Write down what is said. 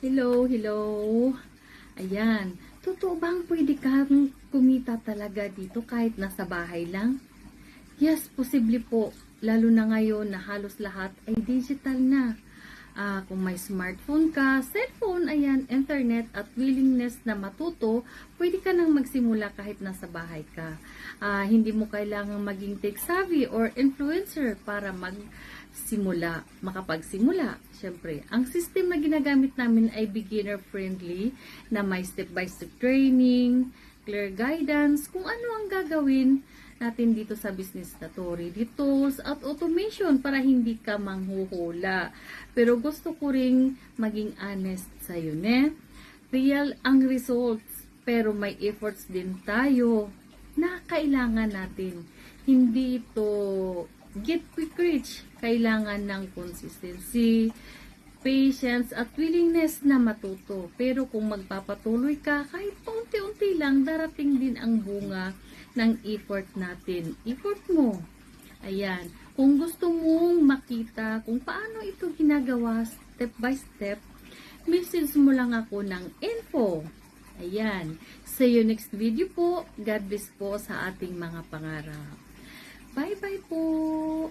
Hello, hello. Ayan. Totoo bang pwede kang kumita talaga dito kahit nasa bahay lang? Yes, posible po. Lalo na ngayon na halos lahat ay digital na. Kung may smartphone ka, cellphone, ayan, internet at willingness na matuto, pwede ka nang magsimula kahit nasa bahay ka. Hindi mo kailangang maging tech savvy or influencer para makapagsimula. Siyempre, ang system na ginagamit namin ay beginner friendly na may step-by-step training, clear guidance, kung ano ang gagawin natin dito sa business na to, ready tools at automation para hindi ka manghuhula. Pero gusto ko ring maging honest sa'yo, ne? Real ang results, pero may efforts din tayo na kailangan natin. Hindi ito get quick rich. Kailangan ng consistency, patience at willingness na matuto. Pero kung magpapatuloy ka, kahit paunti-unti lang, darating din ang bunga ng effort natin. Effort mo. Ayan. Kung gusto mong makita kung paano ito ginagawa step by step, message mo lang ako ng info. Ayan. See you next video po. God bless po sa ating mga pangarap. Bye-bye po.